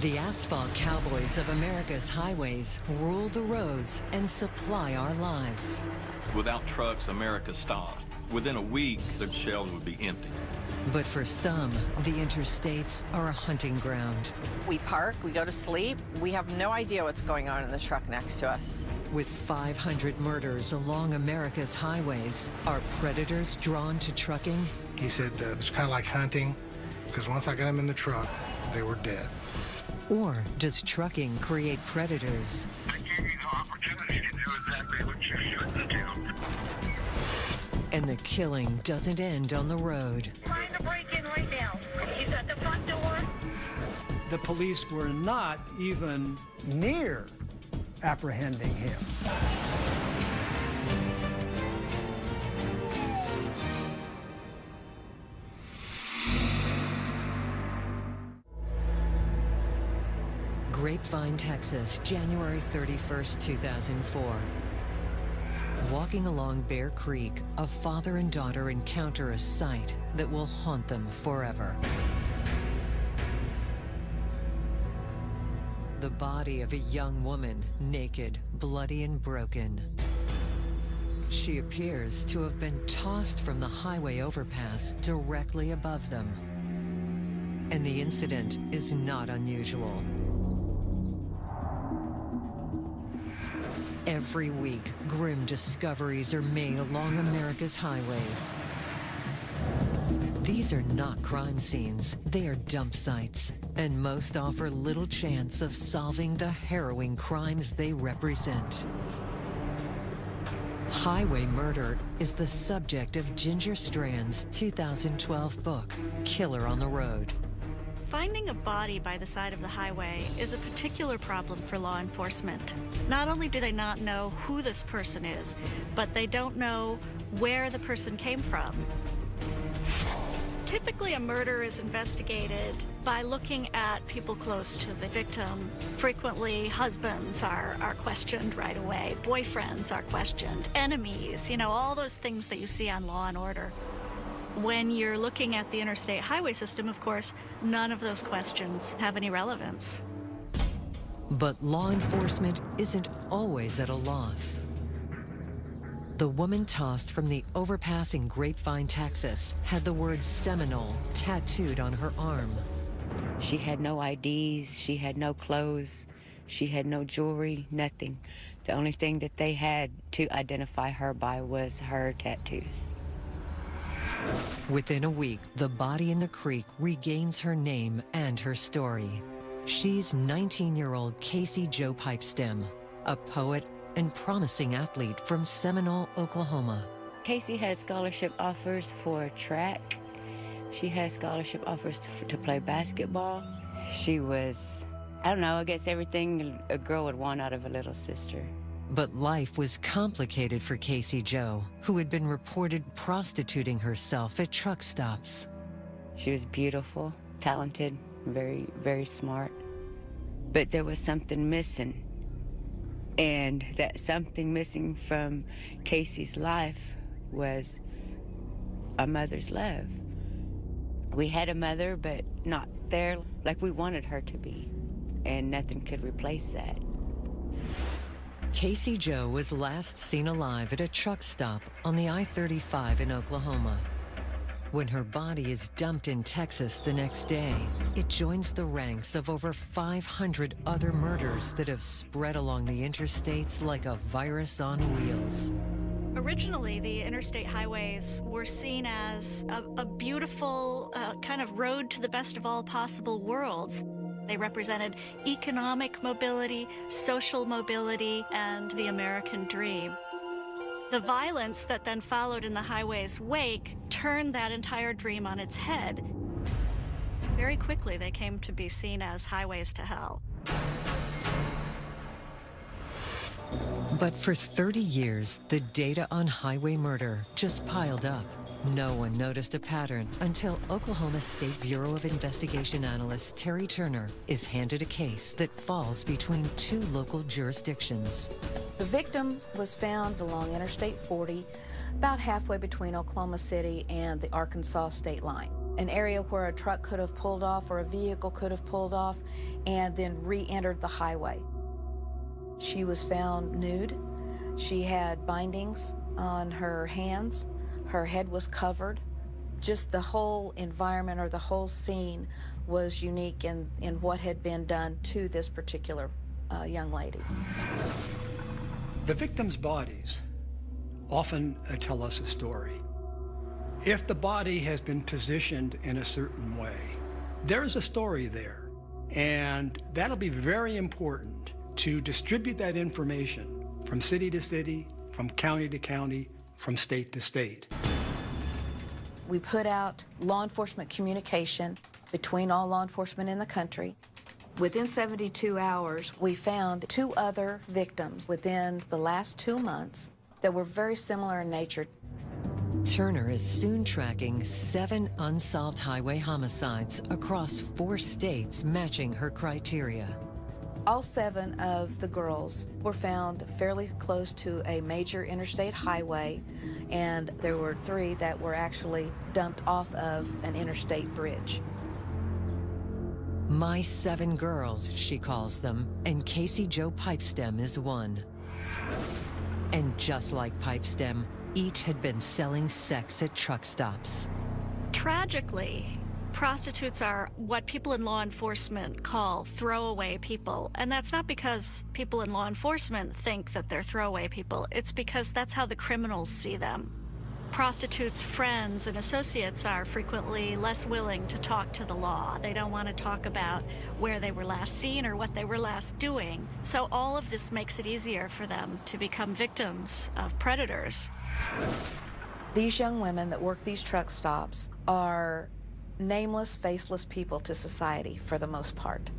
The asphalt cowboys of America's highways rule the roads and supply our lives. Without trucks, America stops. Within a week, the shelves would be empty. But for some, the interstates are a hunting ground. We park, we go to sleep, we have no idea what's going on in the truck next to us. With 500 murders along America's highways, are predators drawn to trucking? He said it's kind of like hunting, because once I got them in the truck, they were dead. Or does trucking create predators? I gave you the opportunity to do exactly what you shouldn't do. And the killing doesn't end on the road. Trying to break in right now. He's at the front door. The police were not even near apprehending him. Grapevine, Texas, January 31st, 2004. Walking along Bear Creek, a father and daughter encounter a sight that will haunt them forever. The body of a young woman, naked, bloody and broken. She appears to have been tossed from the highway overpass directly above them. And the incident is not unusual. Every week, grim discoveries are made along America's highways. These are not crime scenes, they are dump sites, and most offer little chance of solving the harrowing crimes they represent. Highway murder is the subject of Ginger Strand's 2012 book, Killer on the Road. Finding a body by the side of the highway is a particular problem for law enforcement. Not only do they not know who this person is, but they don't know where the person came from. Typically, a murder is investigated by looking at people close to the victim. Frequently, husbands are questioned right away, boyfriends are questioned, enemies, all those things that you see on Law and Order. When you're looking at the interstate highway system, of course, none of those questions have any relevance. But law enforcement isn't always at a loss. The woman tossed from the overpass in Grapevine, Texas, had the word Seminole tattooed on her arm. She had no IDs, she had no clothes, she had no jewelry, nothing. The only thing that they had to identify her by was her tattoos. Within a week, the body in the creek regains her name and her story. She's 19-year-old Casey Jo Pipestem, a poet and promising athlete from Seminole, Oklahoma. Casey had scholarship offers for track. She had scholarship offers to play basketball. She was, I guess everything a girl would want out of a little sister. But life was complicated for Casey Jo, who had been reported prostituting herself at truck stops. She was beautiful, talented, very, very smart. But there was something missing. And that something missing from Casey's life was a mother's love. We had a mother, but not there like we wanted her to be. And nothing could replace that. Casey Jo was last seen alive at a truck stop on the I-35 in Oklahoma. When her body is dumped in Texas the next day, it joins the ranks of over 500 other murders that have spread along the interstates like a virus on wheels. Originally, the interstate highways were seen as a beautiful kind of road to the best of all possible worlds. They represented economic mobility, social mobility, and the American dream. The violence that then followed in the highway's wake turned that entire dream on its head. Very quickly, they came to be seen as highways to hell. But for 30 years, the data on highway murder just piled up. No one noticed a pattern until Oklahoma State Bureau of Investigation analyst Terry Turner is handed a case that falls between two local jurisdictions. The victim was found along Interstate 40, about halfway between Oklahoma City and the Arkansas state line. an area where a truck could have pulled off or a vehicle could have pulled off and then re-entered the highway. She was found nude. She had bindings on her hands. Her head was covered. Just the whole environment or the whole scene was unique in what had been done to this particular young lady. The victims' bodies often tell us a story. If the body has been positioned in a certain way, there's a story there, and that'll be very important to distribute that information from city to city, from county to county, from state to state. We put out law enforcement communication between all law enforcement in the country. Within 72 hours, we found 2 other victims within the last 2 months that were very similar in nature. Turner is soon tracking 7 unsolved highway homicides across 4 states matching her criteria. All 7 of the girls were found fairly close to a major interstate highway, and there were 3 that were actually dumped off of an interstate bridge. My 7 girls, she calls them, and Casey Jo Pipestem is one. And just like Pipestem, each had been selling sex at truck stops. Tragically, prostitutes are what people in law enforcement call throwaway people. And that's not because people in law enforcement think that they're throwaway people. It's because that's how the criminals see them. Prostitutes' friends and associates are frequently less willing to talk to the law. They don't want to talk about where they were last seen or what they were last doing. So all of this makes it easier for them to become victims of predators. These young women that work these truck stops are nameless, faceless people to society for the most part.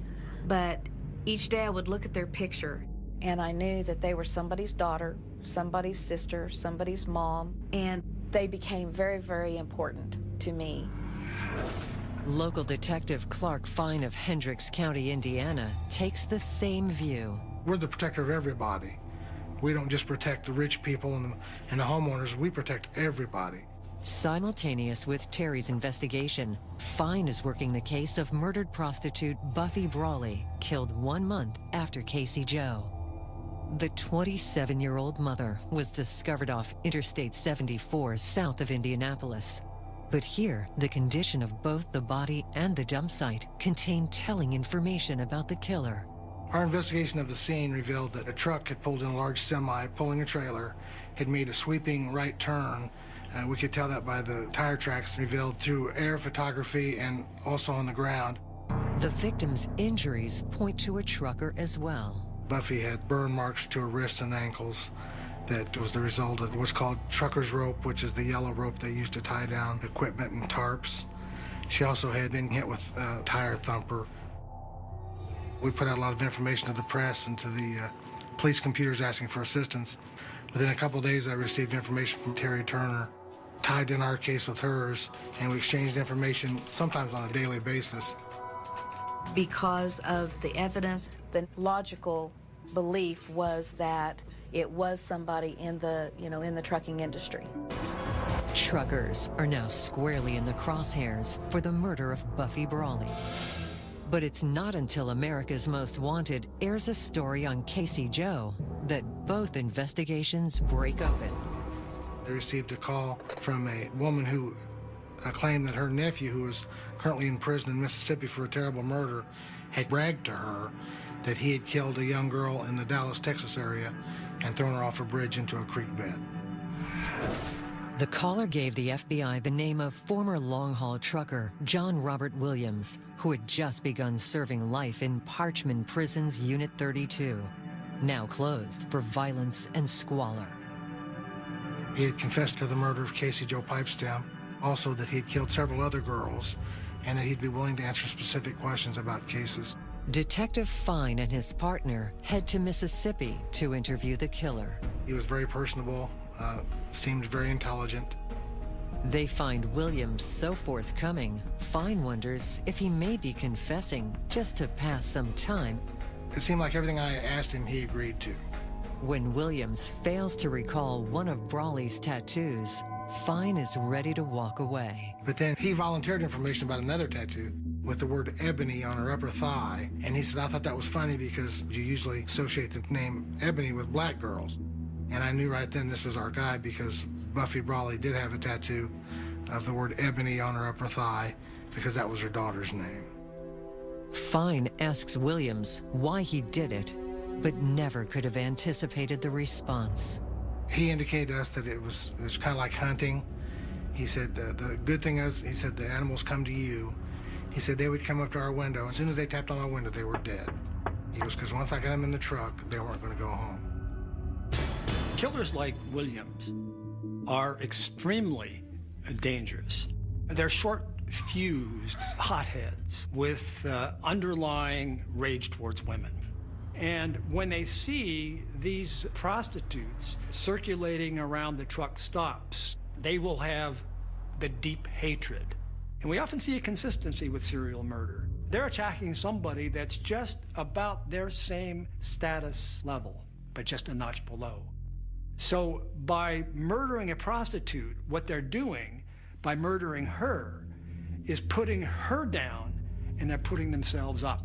But each day I would look at their picture and I knew that they were somebody's daughter, somebody's sister, somebody's mom, and they became very, very important to me. Local detective Clark Fine of Hendricks County, Indiana, takes the same view. We're the protector of everybody. We don't just protect the rich people and the homeowners, we protect everybody. Simultaneous with Terry's investigation, Fine is working the case of murdered prostitute Buffy Brawley, killed 1 month after Casey Jo. The 27-year-old mother was discovered off Interstate 74 south of Indianapolis. But here, the condition of both the body and the dump site contained telling information about the killer. Our investigation of the scene revealed that a truck had pulled in a large semi pulling a trailer, had made a sweeping right turn. We could tell that by the tire tracks revealed through air photography and also on the ground. The victim's injuries point to a trucker as well. Buffy had burn marks to her wrists and ankles. That was the result of what's called trucker's rope, which is the yellow rope they used to tie down equipment and tarps. She also had been hit with a tire thumper. We put out a lot of information to the press and to the police computers asking for assistance. Within a couple of days, I received information from Terry Turner, tied in our case with hers, and we exchanged information sometimes on a daily basis. Because of the evidence, the logical belief was that it was somebody in the, in the trucking industry. Truckers are now squarely in the crosshairs for the murder of Buffy Brawley. But it's not until America's Most Wanted airs a story on Casey Jo that both investigations break open. I received a call from a woman who claimed that her nephew, who was currently in prison in Mississippi for a terrible murder, had bragged to her that he had killed a young girl in the Dallas, Texas area and thrown her off a bridge into a creek bed. The caller gave the FBI the name of former long-haul trucker John Robert Williams, who had just begun serving life in Parchman Prison's Unit 32, now closed for violence and squalor. He had confessed to the murder of Casey Jo Pipestem, also that he had killed several other girls, and that he'd be willing to answer specific questions about cases. Detective Fine and his partner head to Mississippi to interview the killer. He was very personable, seemed very intelligent. They find Williams so forthcoming, Fine wonders if he may be confessing just to pass some time. It seemed like everything I asked him, he agreed to. When Williams fails to recall one of Brawley's tattoos, Fine is ready to walk away. But then he volunteered information about another tattoo with the word Ebony on her upper thigh. And he said, I thought that was funny because you usually associate the name Ebony with black girls. And I knew right then this was our guy because Buffy Brawley did have a tattoo of the word Ebony on her upper thigh because that was her daughter's name. Fine asks Williams why he did it, but never could have anticipated the response. He indicated to us that it was kind of like hunting. He said, the good thing is, he said, the animals come to you. He said they would come up to our window. As soon as they tapped on our window, they were dead. He goes, because once I got them in the truck, they weren't going to go home. Killers like Williams are extremely dangerous. They're short-fused hotheads with underlying rage towards women. And when they see these prostitutes circulating around the truck stops, they will have the deep hatred. And we often see a consistency with serial murder. They're attacking somebody that's just about their same status level, but just a notch below. So by murdering a prostitute, what they're doing by murdering her is putting her down, and they're putting themselves up.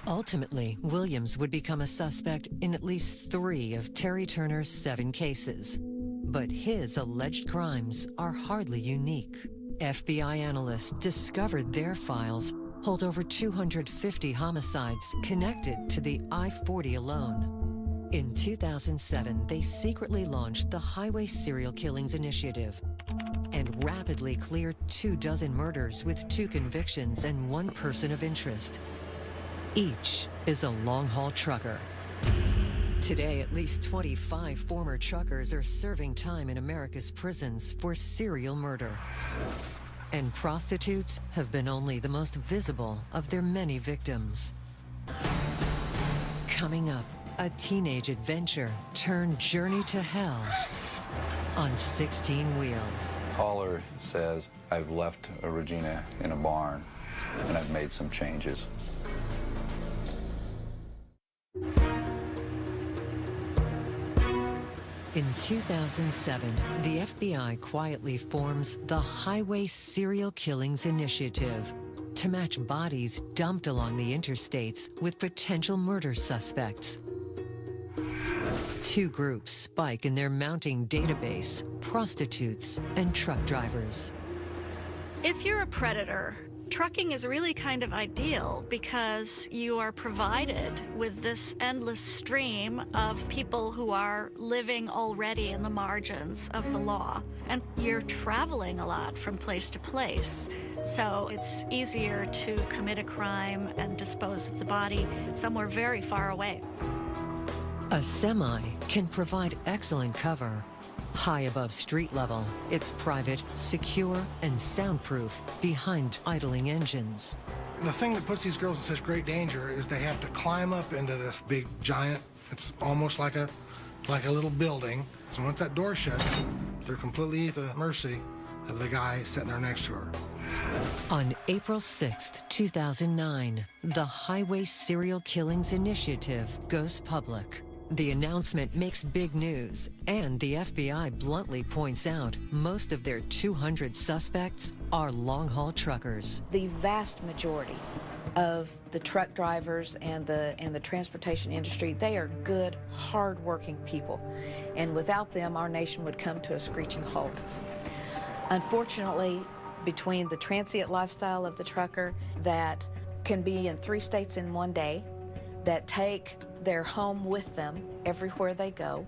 Ultimately, Williams would become a suspect in at least 3 of Terry Turner's 7 cases. But his alleged crimes are hardly unique. FBI analysts discovered their files hold over 250 homicides connected to the I-40 alone. In 2007, they secretly launched the Highway Serial Killings Initiative and rapidly cleared 24 murders with 2 convictions and 1 person of interest. Each is a long-haul trucker. Today, at least 25 former truckers are serving time in America's prisons for serial murder. And prostitutes have been only the most visible of their many victims. Coming up, a teenage adventure turned journey to hell on 16 wheels. Caller says, I've left Regina in a barn, and I've made some changes. In 2007, the FBI quietly forms the Highway Serial Killings Initiative to match bodies dumped along the interstates with potential murder suspects. 2 groups spike in their mounting database: prostitutes and truck drivers. If you're a predator, trucking is really kind of ideal because you are provided with this endless stream of people who are living already in the margins of the law. And you're traveling a lot from place to place. So it's easier to commit a crime and dispose of the body somewhere very far away. A semi can provide excellent cover. High above street level, it's private, secure, and soundproof behind idling engines. The thing that puts these girls in such great danger is they have to climb up into this big giant, it's almost like a little building. So once that door shuts, they're completely at the mercy of the guy sitting there next to her. On April 6th, 2009, the Highway Serial Killings Initiative goes public. The announcement makes big news, and the FBI bluntly points out most of their 200 suspects are long-haul truckers. The vast majority of the truck drivers and the transportation industry, they are good, hard-working people. And without them, our nation would come to a screeching halt. Unfortunately, between the transient lifestyle of the trucker that can be in 3 states in one day, that take their home with them everywhere they go,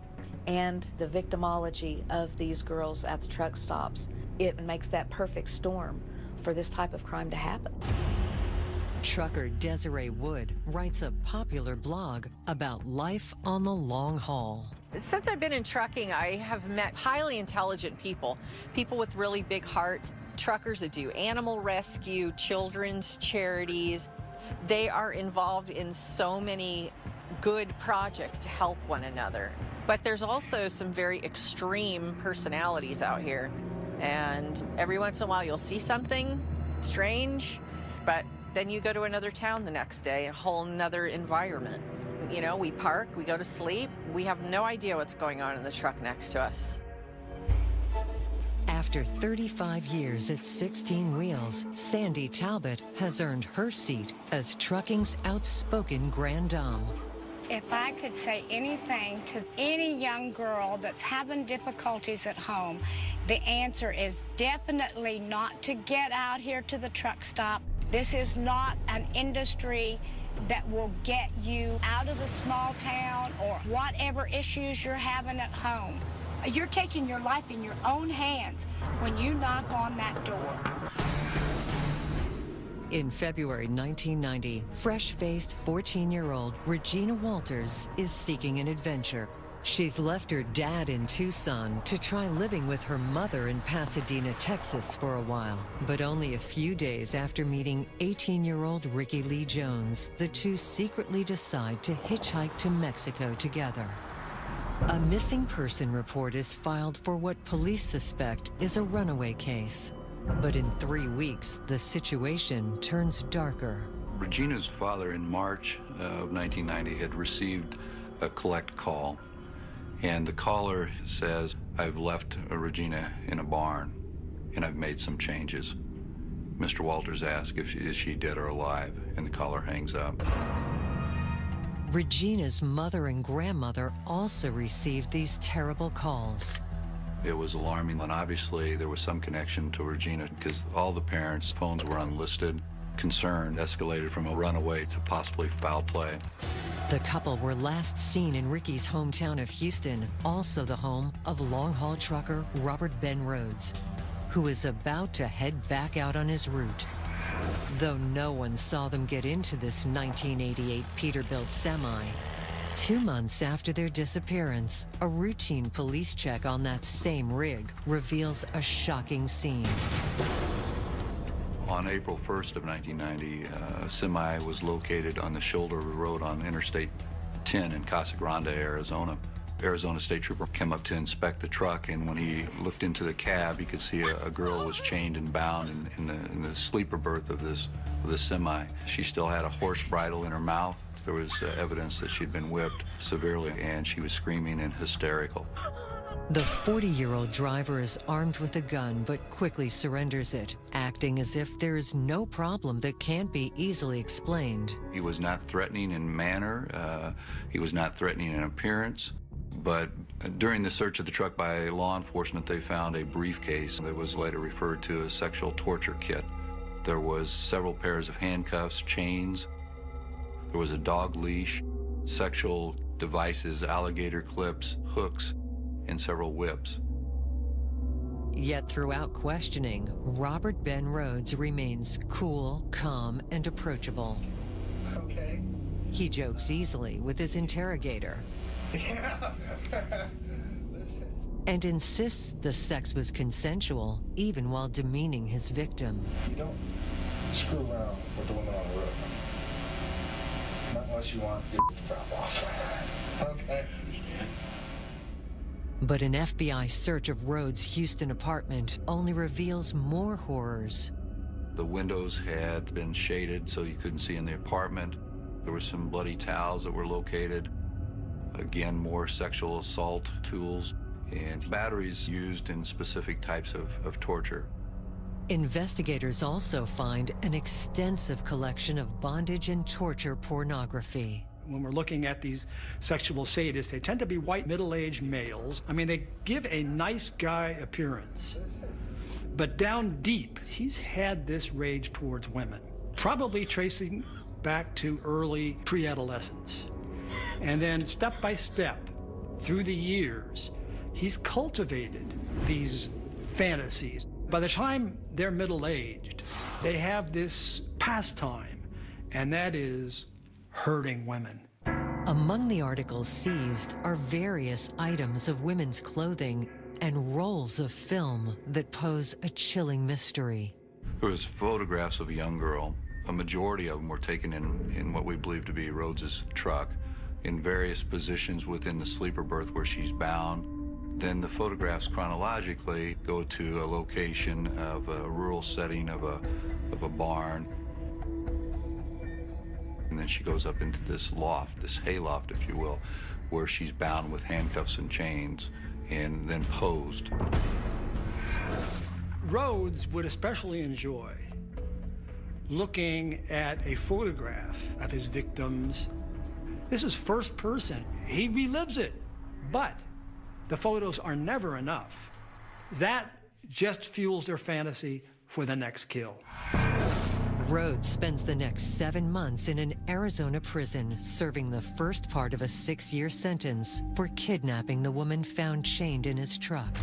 and the victimology of these girls at the truck stops, it makes that perfect storm for this type of crime to happen. Trucker Desiree Wood writes a popular blog about life on the long haul. Since I've been in trucking, I have met highly intelligent people, people with really big hearts, truckers that do animal rescue, children's charities. They are involved in so many good projects to help one another. But there's also some very extreme personalities out here. And every once in a while you'll see something strange, but then you go to another town the next day, a whole nother environment. You know, we park, we go to sleep, we have no idea what's going on in the truck next to us. After 35 years at 16 Wheels, Sandy Talbot has earned her seat as trucking's outspoken grand dame. If I could say anything to any young girl that's having difficulties at home, the answer is definitely not to get out here to the truck stop. This is not an industry that will get you out of the small town or whatever issues you're having at home. You're taking your life in your own hands when you knock on that door. In February 1990, fresh-faced 14-year-old Regina Walters is seeking an adventure. She's left her dad in Tucson to try living with her mother in Pasadena, Texas for a while. But only a few days after meeting 18-year-old Ricky Lee Jones, the two secretly decide to hitchhike to Mexico together. A missing person report is filed for what police suspect is a runaway case. But in 3 weeks, the situation turns darker. Regina's father in March of 1990 had received a collect call, and the caller says, "I've left Regina in a barn, and I've made some changes." Mr. Walters asks is she dead or alive, and the caller hangs up. Regina's mother and grandmother also received these terrible calls. It was alarming, and obviously there was some connection to Regina because all the parents' phones were unlisted. Concern escalated from a runaway to possibly foul play. The couple were last seen in Ricky's hometown of Houston, also the home of long-haul trucker Robert Ben Rhodes, who is about to head back out on his route. Though no one saw them get into this 1988 Peterbilt semi, 2 months after their disappearance, a routine police check on that same rig reveals a shocking scene. On April 1st of 1990, a semi was located on the shoulder of the road on Interstate 10 in Casa Grande, Arizona. Arizona State Trooper came up to inspect the truck, and when he looked into the cab, he could see a girl was chained and bound in the sleeper berth of this semi. She still had a horse bridle in her mouth. There was evidence that she'd been whipped severely, and she was screaming and hysterical. The 40-year-old driver is armed with a gun, but quickly surrenders it, acting as if there is no problem that can't be easily explained. He was not threatening in manner. He was not threatening in appearance. But during the search of the truck by law enforcement, they found a briefcase that was later referred to as sexual torture kit. There was several pairs of handcuffs, chains. There was a dog leash, sexual devices, alligator clips, hooks, and several whips. Yet throughout questioning, Robert Ben Rhodes remains cool, calm, and approachable. Okay. He jokes easily with his interrogator. Yeah. And insists the sex was consensual, even while demeaning his victim. You don't screw around with the women on the road. Not unless you want your to drop off. Okay. But an FBI search of Rhodes' Houston apartment only reveals more horrors. The windows had been shaded so you couldn't see in the apartment. There were some bloody towels that were located. Again, more sexual assault tools and batteries used in specific types of torture. Investigators also find an extensive collection of bondage and torture pornography. When we're looking at these sexual sadists, they tend to be white middle-aged males. I mean, they give a nice guy appearance. But down deep, he's had this rage towards women, probably tracing back to early pre-adolescence. And then step by step, through the years, he's cultivated these fantasies. By the time they're middle-aged, they have this pastime, and that is hurting women. Among the articles seized are various items of women's clothing and rolls of film that pose a chilling mystery. There was photographs of a young girl. A majority of them were taken in what we believe to be Rhodes's truck, in various positions within the sleeper berth where she's bound. Then the photographs chronologically go to a location of a rural setting of a barn. And then she goes up into this loft, this hayloft, if you will, where she's bound with handcuffs and chains and then posed. Rhodes would especially enjoy looking at a photograph of his victims. This is first person. He relives it, but the photos are never enough. That just fuels their fantasy for the next kill. Rhodes spends the next 7 months in an Arizona prison, serving the first part of a 6-year sentence for kidnapping the woman found chained in his truck.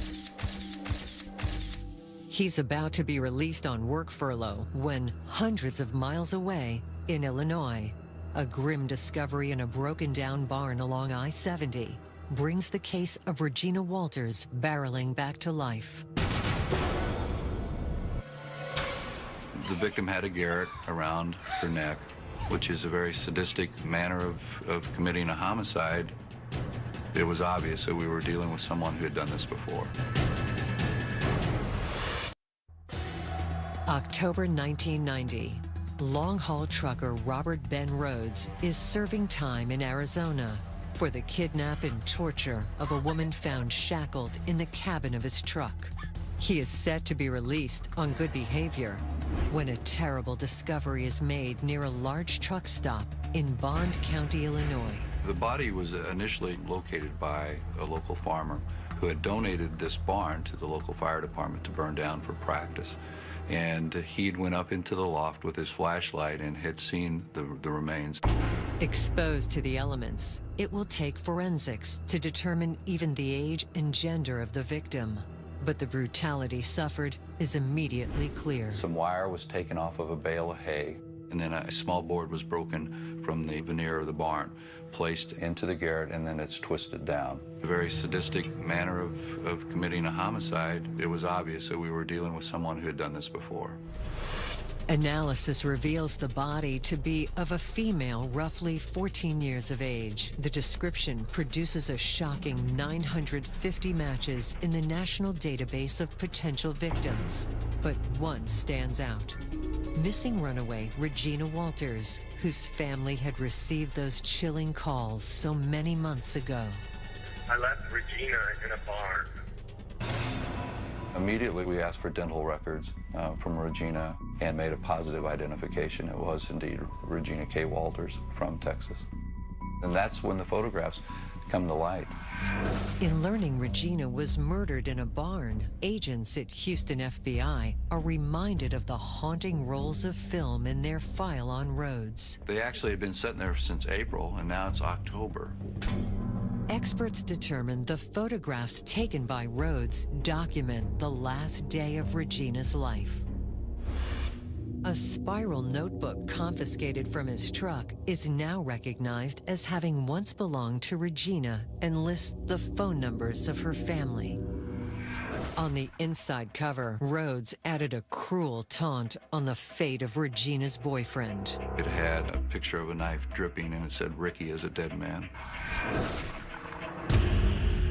He's about to be released on work furlough when, hundreds of miles away in Illinois, a grim discovery in a broken-down barn along I-70 brings the case of Regina Walters barreling back to life. The victim had a garrote around her neck, which is a very sadistic manner of committing a homicide. It was obvious that we were dealing with someone who had done this before. October 1990. Long-haul trucker Robert Ben Rhodes is serving time in Arizona for the kidnap and torture of a woman found shackled in the cabin of his truck. He is set to be released on good behavior when a terrible discovery is made near a large truck stop in Bond County, Illinois. The body was initially located by a local farmer who had donated this barn to the local fire department to burn down for practice. And he went up into the loft with his flashlight and had seen the remains. Exposed to the elements, it will take forensics to determine even the age and gender of the victim. But the brutality suffered is immediately clear. Some wire was taken off of a bale of hay, and then a small board was broken from the veneer of the barn, placed into the garrote, and then it's twisted down. A very sadistic manner of committing a homicide. It was obvious that we were dealing with someone who had done this before. Analysis reveals the body to be of a female roughly 14 years of age. The description produces a shocking 950 matches in the national database of potential victims. But one stands out. Missing runaway Regina Walters, whose family had received those chilling calls so many months ago. I left Regina in a barn. Immediately, we asked for dental records from Regina and made a positive identification. It was indeed Regina K. Walters from Texas. And that's when the photographs come to light. In learning Regina was murdered in a barn, agents at Houston FBI are reminded of the haunting rolls of film in their file on Rhodes. They actually had been sitting there since April, and now it's October. Experts determined the photographs taken by Rhodes document the last day of Regina's life. A spiral notebook confiscated from his truck is now recognized as having once belonged to Regina and lists the phone numbers of her family. On the inside cover, Rhodes added a cruel taunt on the fate of Regina's boyfriend. It had a picture of a knife dripping, and it said, "Ricky is a dead man."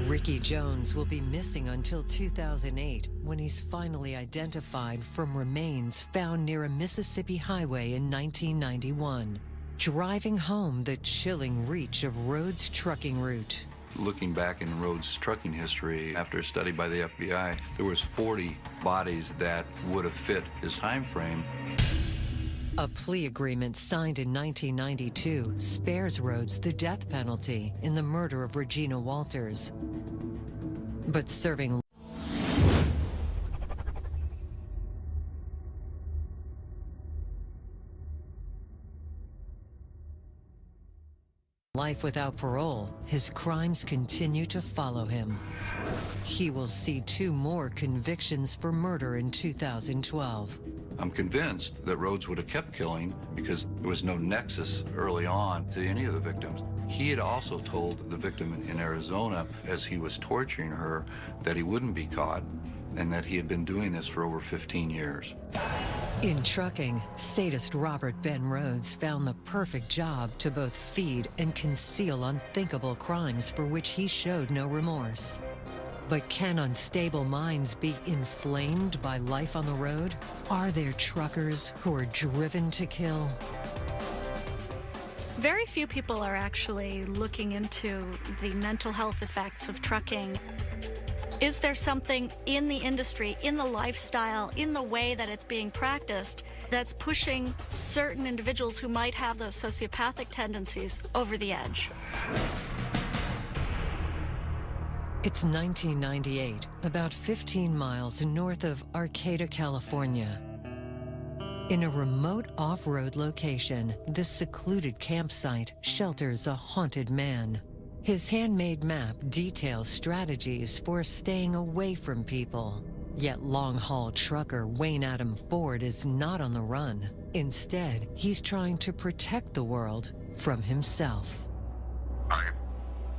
Ricky Jones will be missing until 2008, when he's finally identified from remains found near a Mississippi highway in 1991, driving home the chilling reach of Rhodes' trucking route. Looking back in Rhodes' trucking history, after a study by the FBI, there was 40 bodies that would have fit his time frame. A plea agreement signed in 1992 spares Rhodes the death penalty in the murder of Regina Walters. But serving life without parole, his crimes continue to follow him. He will see 2 more convictions for murder in 2012. I'm convinced that Rhodes would have kept killing because there was no nexus early on to any of the victims. He had also told the victim in Arizona, as he was torturing her, that he wouldn't be caught and that he had been doing this for over 15 years. In trucking, sadist Robert Ben Rhodes found the perfect job to both feed and conceal unthinkable crimes for which he showed no remorse. But can unstable minds be inflamed by life on the road? Are there truckers who are driven to kill? Very few people are actually looking into the mental health effects of trucking. Is there something in the industry, in the lifestyle, in the way that it's being practiced that's pushing certain individuals who might have those sociopathic tendencies over the edge? It's 1998, about 15 miles north of Arcata, California. In a remote off-road location, this secluded campsite shelters a haunted man. His handmade map details strategies for staying away from people. Yet long-haul trucker Wayne Adam Ford is not on the run. Instead, he's trying to protect the world from himself. I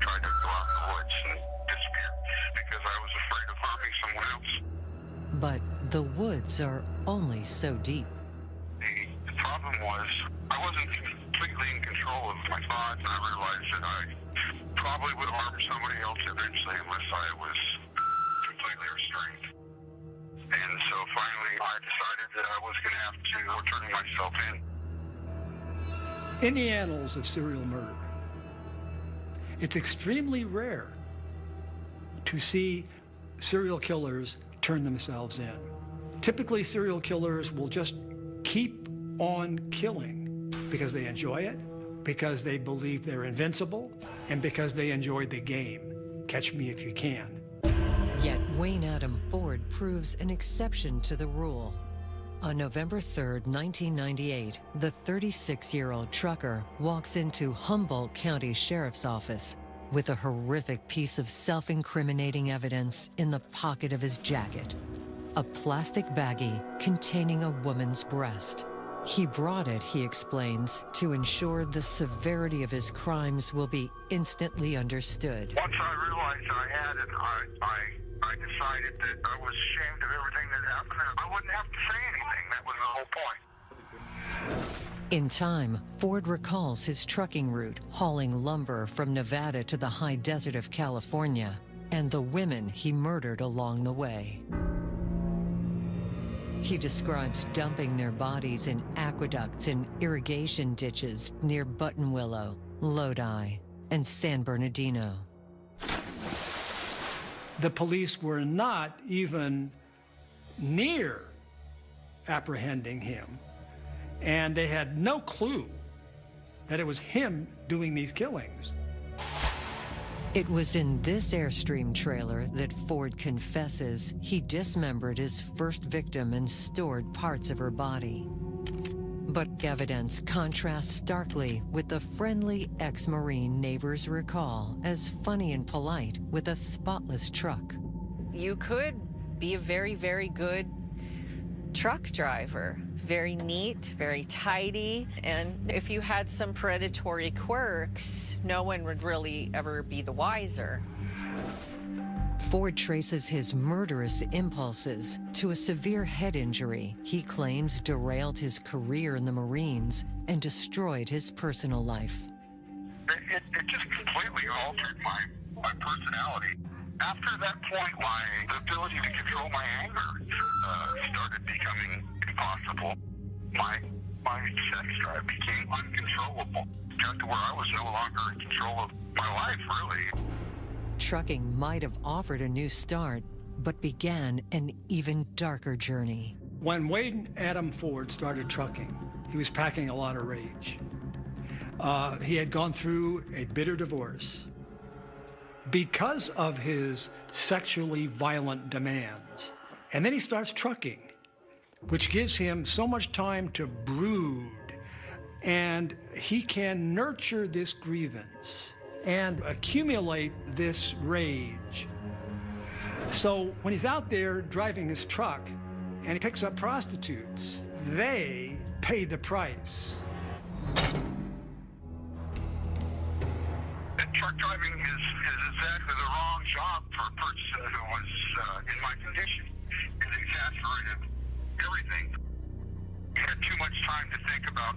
tried to go out in the woods and disappear because I was afraid of harming someone else. But the woods are only so deep. The problem was I wasn't completely in control of my thoughts, and I realized that I probably would harm somebody else eventually unless I was completely restrained. And so finally I decided that I was going to have to turn myself in. In the annals of serial murder, it's extremely rare to see serial killers turn themselves in. Typically, serial killers will just keep on killing because they enjoy it, because they believe they're invincible, and because they enjoy the game. Catch me if you can. Yet Wayne Adam Ford proves an exception to the rule. On November 3rd, 1998, the 36-year-old trucker walks into Humboldt County Sheriff's Office with a horrific piece of self-incriminating evidence in the pocket of his jacket. A plastic baggie containing a woman's breast. He brought it, he explains, to ensure the severity of his crimes will be instantly understood. Once I realized I had it, I decided that I was ashamed of everything that happened, and I wouldn't have to say anything. That was the whole point. In time, Ford recalls his trucking route, hauling lumber from Nevada to the high desert of California, and the women he murdered along the way. He describes dumping their bodies in aqueducts and irrigation ditches near Buttonwillow, Lodi, and San Bernardino. The police were not even near apprehending him, and they had no clue that it was him doing these killings. It was in this Airstream trailer that Ford confesses he dismembered his first victim and stored parts of her body. But evidence contrasts starkly with the friendly ex-Marine neighbors recall as funny and polite with a spotless truck. You could be a very, very good truck driver. Very neat, very tidy, and if you had some predatory quirks, no one would really ever be the wiser. Ford traces his murderous impulses to a severe head injury he claims derailed his career in the Marines and destroyed his personal life. It just completely altered my personality. After that point, the ability to control my anger started becoming impossible. My sex drive became uncontrollable. Got to where I was no longer in control of my life, really. Trucking might have offered a new start, but began an even darker journey. When Wayne Adam Ford started trucking, he was packing a lot of rage. He had gone through a bitter divorce. Because of his sexually violent demands. And then he starts trucking, which gives him so much time to brood, and he can nurture this grievance and accumulate this rage. So when he's out there driving his truck and he picks up prostitutes, they pay the price. Truck driving is exactly the wrong job for a person who was in my condition. It exacerbated everything. You had too much time to think about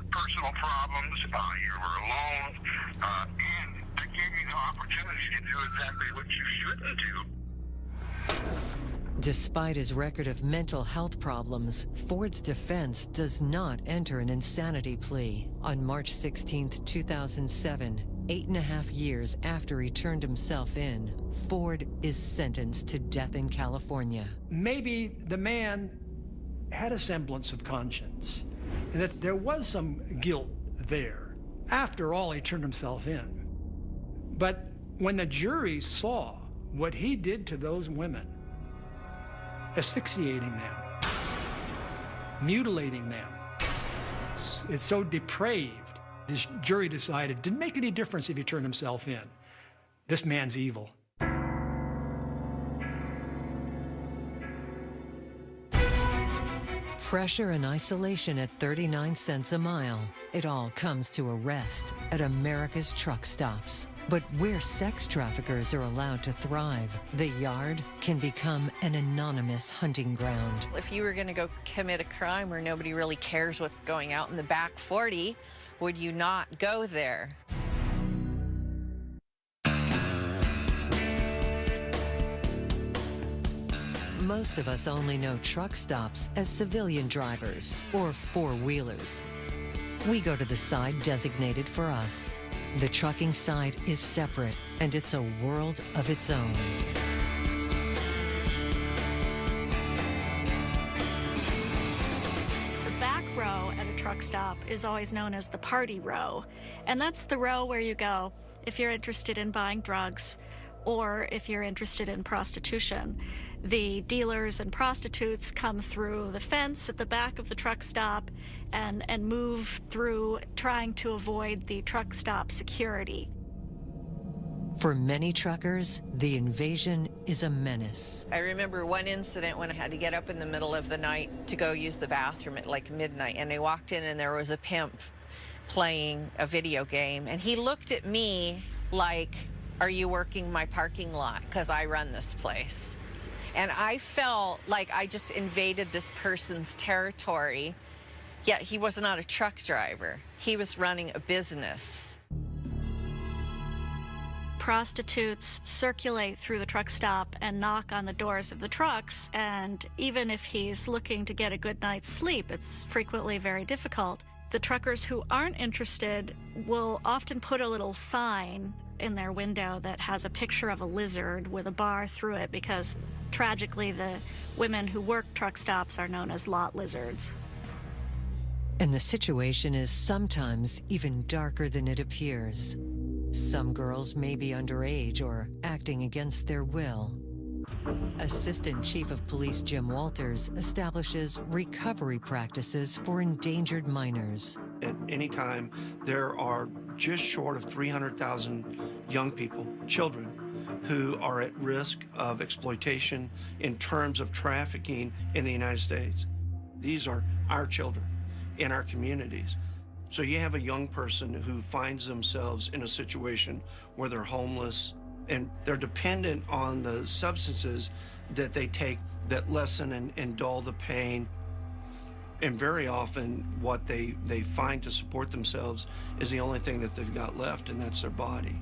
personal problems, you were alone, and that gave you the opportunity to do exactly what you shouldn't do. Despite his record of mental health problems, Ford's defense does not enter an insanity plea. On March 16, 2007, 8.5 years after he turned himself in, Ford is sentenced to death in California. Maybe the man had a semblance of conscience, and that there was some guilt there. After all, he turned himself in. But when the jury saw what he did to those women, asphyxiating them, mutilating them, it's so depraved, this jury decided it didn't make any difference if he turned himself in. This man's evil. Pressure and isolation at 39 cents a mile. It all comes to a rest at America's truck stops. But where sex traffickers are allowed to thrive, the yard can become an anonymous hunting ground. If you were going to go commit a crime where nobody really cares what's going out in the back 40, would you not go there? Most of us only know truck stops as civilian drivers or four-wheelers. We go to the side designated for us. The trucking side is separate, and it's a world of its own. The back row at a truck stop is always known as the party row, and that's the row where you go if you're interested in buying drugs or if you're interested in prostitution. The dealers and prostitutes come through the fence at the back of the truck stop and move through, trying to avoid the truck stop security. For many truckers, the invasion is a menace. I remember one incident when I had to get up in the middle of the night to go use the bathroom at like midnight, and I walked in and there was a pimp playing a video game, and he looked at me like, "Are you working my parking lot? Because I run this place." And I felt like I just invaded this person's territory, yet he was not a truck driver. He was running a business. Prostitutes circulate through the truck stop and knock on the doors of the trucks, and even if he's looking to get a good night's sleep, it's frequently very difficult. The truckers who aren't interested will often put a little sign in their window that has a picture of a lizard with a bar through it, because tragically the women who work truck stops are known as lot lizards. And the situation is sometimes even darker than it appears. Some girls may be underage or acting against their will. Assistant Chief of Police Jim Walters establishes recovery practices for endangered minors. At any time, there are just short of 300,000 young people, children, who are at risk of exploitation in terms of trafficking in the United States. These are our children in our communities. So you have a young person who finds themselves in a situation where they're homeless and they're dependent on the substances that they take that lessen and dull the pain. And very often what they find to support themselves is the only thing that they've got left, and that's their body.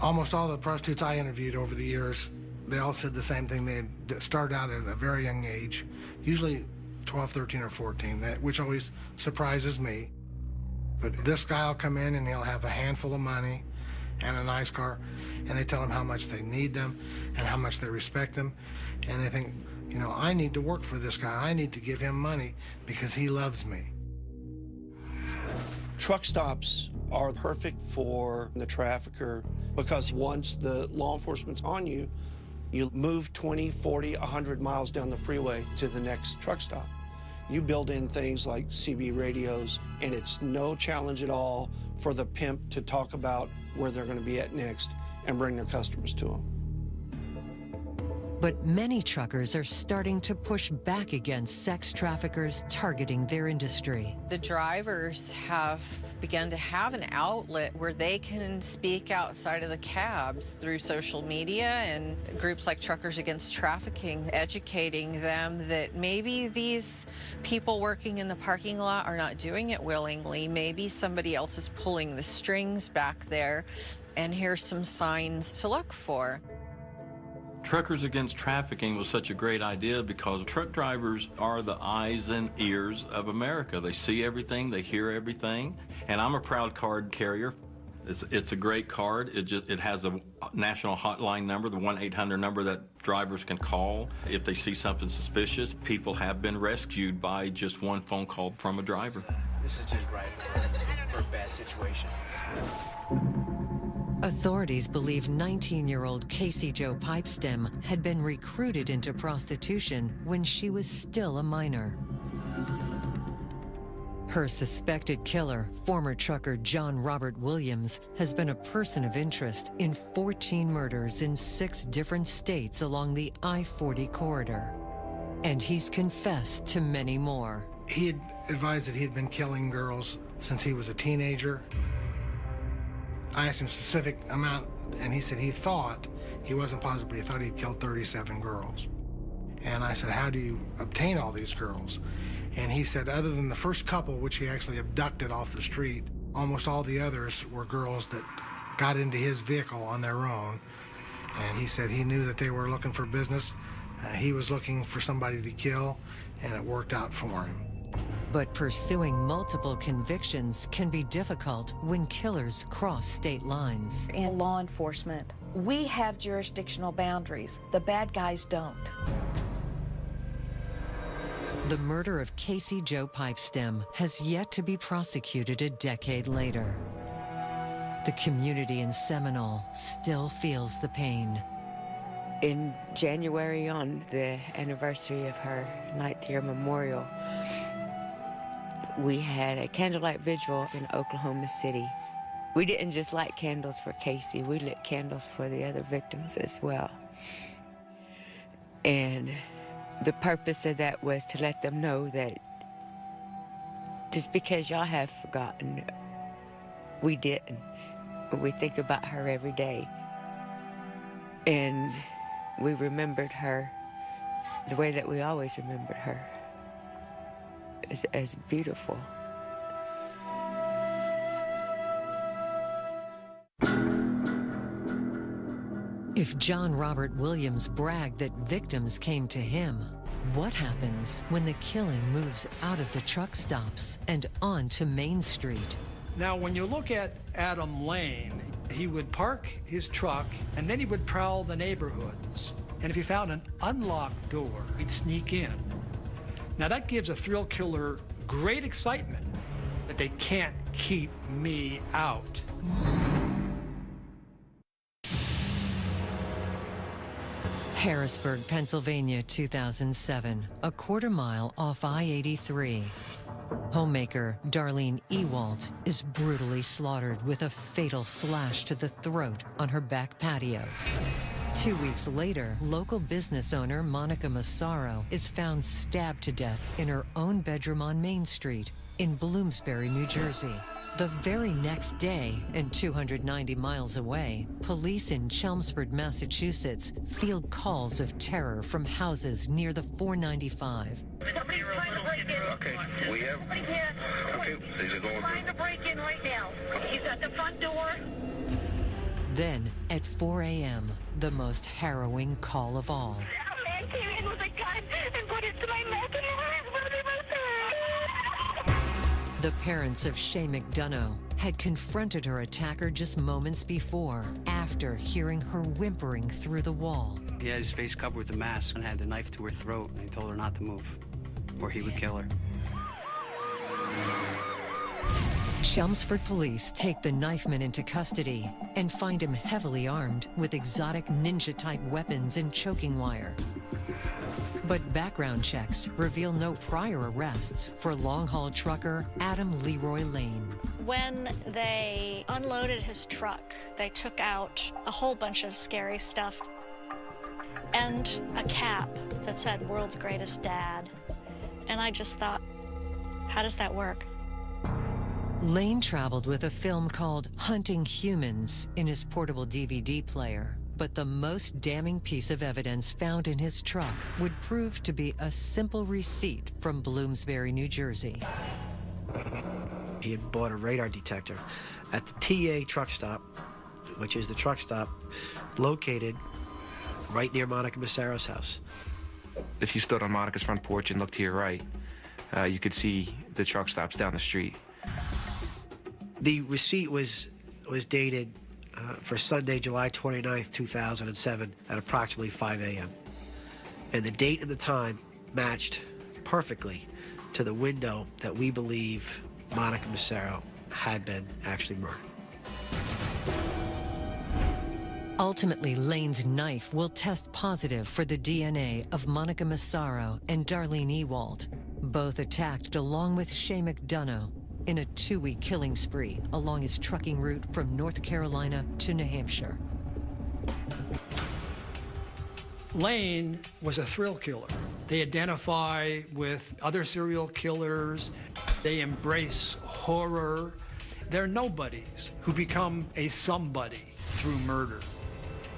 Almost all the prostitutes I interviewed over the years, they all said the same thing. They started out at a very young age, usually 12, 13, or 14, which always surprises me. But this guy will come in and he'll have a handful of money and a nice car, and they tell him how much they need them and how much they respect them, and they think, you know, I need to work for this guy. I need to give him money because he loves me. Truck stops are perfect for the trafficker because once the law enforcement's on you, you move 20, 40, 100 miles down the freeway to the next truck stop. You build in things like CB radios, and it's no challenge at all for the pimp to talk about where they're going to be at next and bring their customers to them. But many truckers are starting to push back against sex traffickers targeting their industry. The drivers have begun to have an outlet where they can speak outside of the cabs through social media and groups like Truckers Against Trafficking, educating them that maybe these people working in the parking lot are not doing it willingly. Maybe somebody else is pulling the strings back there, and here's some signs to look for. Truckers Against Trafficking was such a great idea because truck drivers are the eyes and ears of America. They see everything, they hear everything, and I'm a proud card carrier. It's a great card. It has a national hotline number, the 1-800 number that drivers can call if they see something suspicious. People have been rescued by just one phone call from a driver. This is just right for a bad situation. Authorities believe 19-year-old Casey Jo Pipestem had been recruited into prostitution when she was still a minor. Her suspected killer, former trucker John Robert Williams, has been a person of interest in 14 murders in 6 different states along the I-40 corridor. And he's confessed to many more. He had advised that he had been killing girls since he was a teenager. I asked him a specific amount, and he said he thought, he wasn't positive, but he thought he'd killed 37 girls. And I said, how do you obtain all these girls? And he said, other than the first couple, which he actually abducted off the street, almost all the others were girls that got into his vehicle on their own. And he said he knew that they were looking for business. He was looking for somebody to kill, and it worked out for him. But pursuing multiple convictions can be difficult when killers cross state lines. In law enforcement, we have jurisdictional boundaries. The bad guys don't. The murder of Casey Jo Pipestem has yet to be prosecuted a decade later. The community in Seminole still feels the pain. In January, on the anniversary of her 9th year memorial, we had a candlelight vigil in Oklahoma City. We didn't just light candles for Casey, we lit candles for the other victims as well. And the purpose of that was to let them know that just because y'all have forgotten, we didn't. We think about her every day. And we remembered her the way that we always remembered her, as beautiful. If John Robert Williams bragged that victims came to him, what happens when the killing moves out of the truck stops and onto Main Street? Now, when you look at Adam Lane, he would park his truck and then he would prowl the neighborhoods. And if he found an unlocked door, he'd sneak in. Now, that gives a thrill killer great excitement that they can't keep me out. Harrisburg, Pennsylvania, 2007, a quarter-mile off I-83. Homemaker Darlene Ewalt is brutally slaughtered with a fatal slash to the throat on her back patio. 2 weeks later, local business owner Monica Massaro is found stabbed to death in her own bedroom on Main Street in Bloomsbury, New Jersey. The very next day, and 290 miles away, police in Chelmsford, Massachusetts, field calls of terror from houses near the 495. Somebody's trying to break in. Okay, we have. Okay, these are going Trying to break in right now. He's at the front door. Then, at 4 a.m., the most harrowing call of all. A man came in with a gun and put it to my mouth and The parents of Shay McDonough had confronted her attacker just moments before, after hearing her whimpering through the wall. He had his face covered with a mask and had the knife to her throat, and he told her not to move, or he would kill her. Chelmsford police take the knifeman into custody and find him heavily armed with exotic ninja-type weapons and choking wire. But background checks reveal no prior arrests for long-haul trucker Adam Leroy Lane. When they unloaded his truck, they took out a whole bunch of scary stuff and a cap that said "World's Greatest Dad." And I just thought, how does that work? Lane traveled with a film called Hunting Humans in his portable DVD player. But the most damning piece of evidence found in his truck would prove to be a simple receipt from Bloomsbury, New Jersey. He had bought a radar detector at the TA truck stop, which is the truck stop located right near Monica Massaro's house. If you stood on Monica's front porch and looked to your right, you could see the truck stops down the street. The receipt was was dated for Sunday, July 29th, 2007 at approximately 5 a.m. And the date and the time matched perfectly to the window that we believe Monica Massaro had been actually murdered. Ultimately, Lane's knife will test positive for the DNA of Monica Massaro and Darlene Ewald, both attacked along with Shay McDonough in a 2-week killing spree along his trucking route from North Carolina to New Hampshire. Lane was a thrill killer. They identify with other serial killers. They embrace horror. They're nobodies who become a somebody through murder.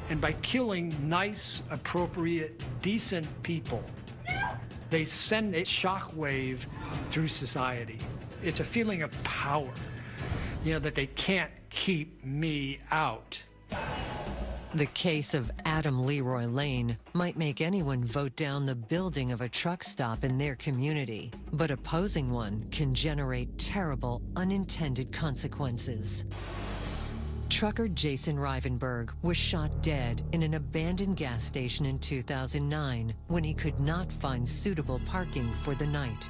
And by killing nice, appropriate, decent people, they send a shockwave through society. It's a feeling of power, you know, that they can't keep me out. The case of Adam Leroy Lane might make anyone vote down the building of a truck stop in their community, but opposing one can generate terrible, unintended consequences. Trucker Jason Rivenberg was shot dead in an abandoned gas station in 2009 when he could not find suitable parking for the night.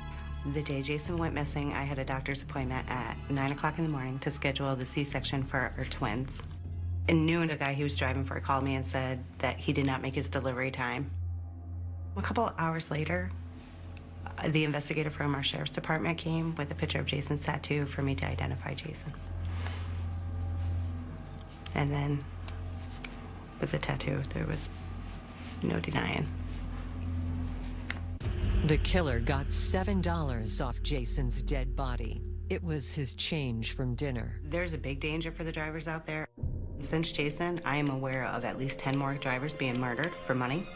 The day Jason went missing, I had a doctor's appointment at 9 o'clock in the morning to schedule the C-section for our twins. At noon, the guy he was driving for called me and said that he did not make his delivery time. A couple of hours later, the investigator from our sheriff's department came with a picture of Jason's tattoo for me to identify Jason. And then, with the tattoo, there was no denying. The killer got $7 off Jason's dead body. It was his change from dinner. There's a big danger for the drivers out there. Since Jason, I am aware of at least 10 more drivers being murdered for money.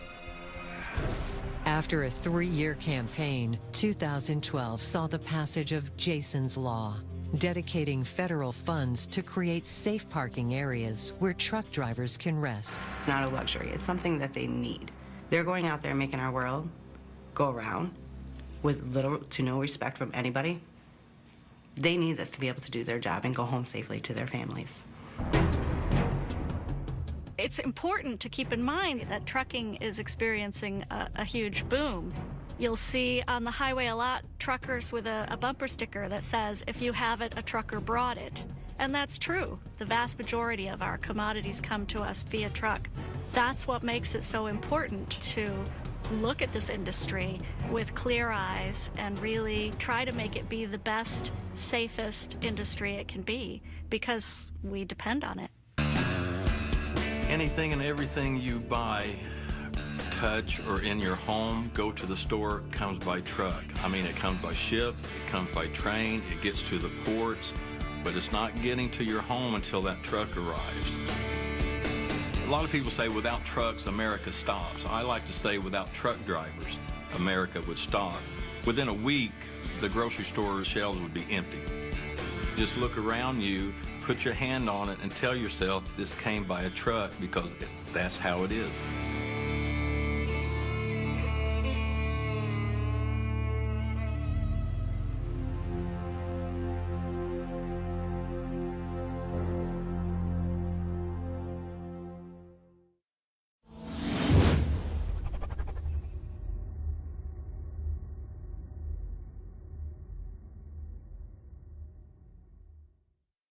After a 3-year campaign, 2012 saw the passage of Jason's Law, dedicating federal funds to create safe parking areas where truck drivers can rest. It's not a luxury, it's something that they need. They're going out there making our world go around with little to no respect from anybody. They need this to be able to do their job and go home safely to their families. It's important to keep in mind that trucking is experiencing a huge boom. You'll see on the highway a lot truckers with a bumper sticker that says, "If you have it, a trucker brought it." And that's true. The vast majority of our commodities come to us via truck. That's what makes it so important to look at this industry with clear eyes and really try to make it be the best, safest industry it can be, because we depend on it. Anything and everything you buy, touch, or in your home, go to the store, comes by truck. I mean, it comes by ship, it comes by train, it gets to the ports, but it's not getting to your home until that truck arrives. A lot of people say without trucks, America stops. I like to say without truck drivers, America would stop. Within a week, the grocery store shelves would be empty. Just look around you, put your hand on it, and tell yourself this came by a truck, because that's how it is.